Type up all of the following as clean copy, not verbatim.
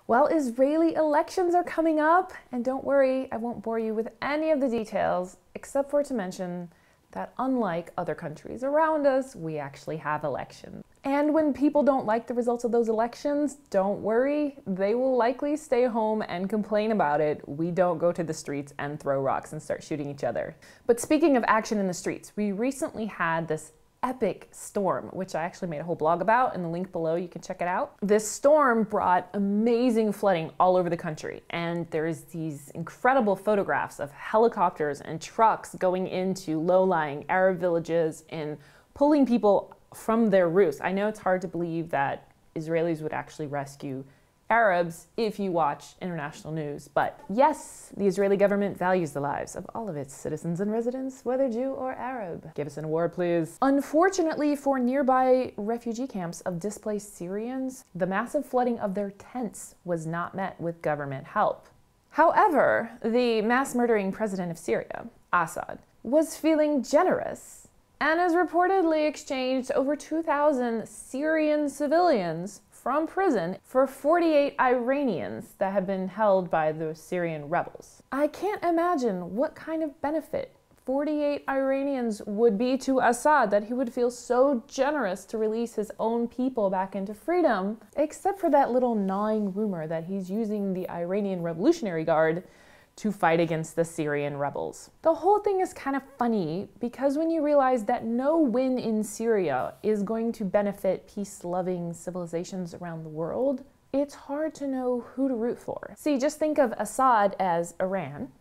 Well, Israeli elections are coming up, and don't worry, I won't bore you with any of the details, except for to mention that unlike other countries around us, we actually have elections. And when people don't like the results of those elections, don't worry, they will likely stay home and complain about it. We don't go to the streets and throw rocks and start shooting each other. But speaking of action in the streets, we recently had this epic storm, which I actually made a whole blog about in the link below, you can check it out. This storm brought amazing flooding all over the country, and there's these incredible photographs of helicopters and trucks going into low-lying Arab villages and pulling people from their roofs. I know it's hard to believe that Israelis would actually rescue Arabs if you watch international news, but yes, the Israeli government values the lives of all of its citizens and residents, whether Jew or Arab. Give us an award, please. Unfortunately for nearby refugee camps of displaced Syrians, the massive flooding of their tents was not met with government help. However, the mass-murdering president of Syria, Assad, was feeling generous and has reportedly exchanged over 2,000 Syrian civilians from prison for 48 Iranians that have been held by the Syrian rebels. I can't imagine what kind of benefit 48 Iranians would be to Assad that he would feel so generous to release his own people back into freedom, except for that little gnawing rumor that he's using the Iranian Revolutionary Guard to fight against the Syrian rebels. The whole thing is kind of funny because when you realize that no win in Syria is going to benefit peace-loving civilizations around the world, it's hard to know who to root for. See, just think of Assad as Iran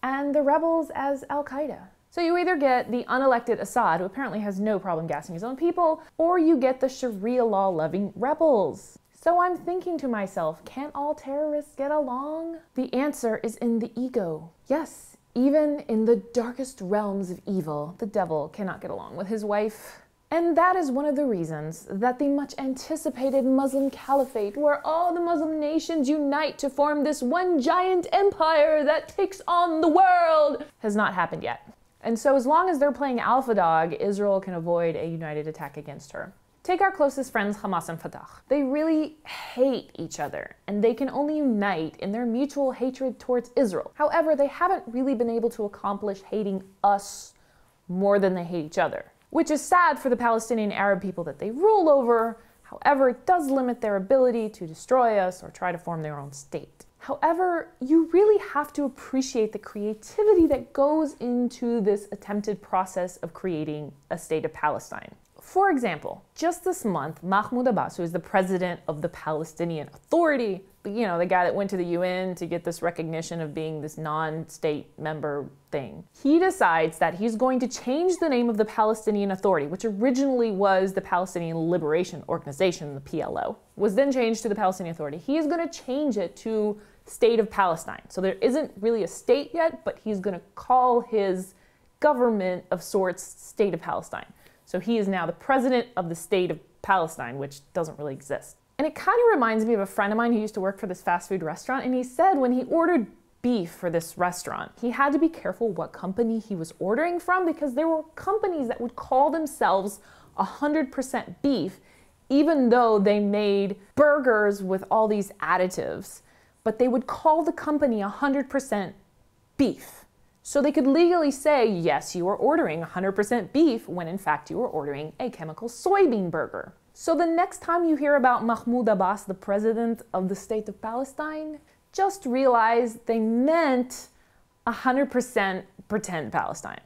and the rebels as Al-Qaeda. So you either get the unelected Assad, who apparently has no problem gassing his own people, or you get the Sharia law-loving rebels. So I'm thinking to myself, can't all terrorists get along? The answer is in the ego. Yes, even in the darkest realms of evil, the devil cannot get along with his wife. And that is one of the reasons that the much anticipated Muslim caliphate, where all the Muslim nations unite to form this one giant empire that takes on the world, has not happened yet. And so as long as they're playing alpha dog, Israel can avoid a united attack against her. Take our closest friends, Hamas and Fatah. They really hate each other, and they can only unite in their mutual hatred towards Israel. However, they haven't really been able to accomplish hating us more than they hate each other, which is sad for the Palestinian Arab people that they rule over. However, it does limit their ability to destroy us or try to form their own state. However, you really have to appreciate the creativity that goes into this attempted process of creating a state of Palestine. For example, just this month, Mahmoud Abbas, who is the president of the Palestinian Authority, you know, the guy that went to the UN to get this recognition of being this non-state member thing, he decides that he's going to change the name of the Palestinian Authority, which originally was the Palestinian Liberation Organization, the PLO, was then changed to the Palestinian Authority. He is going to change it to State of Palestine. So there isn't really a state yet, but he's going to call his government of sorts State of Palestine. So he is now the president of the State of Palestine, which doesn't really exist. And it kind of reminds me of a friend of mine who used to work for this fast food restaurant, and he said when he ordered beef for this restaurant, he had to be careful what company he was ordering from because there were companies that would call themselves 100% beef, even though they made burgers with all these additives, but they would call the company 100% beef. So they could legally say, yes, you are ordering 100% beef when in fact you are ordering a chemical soybean burger. So the next time you hear about Mahmoud Abbas, the president of the State of Palestine, just realize they meant 100% pretend Palestine.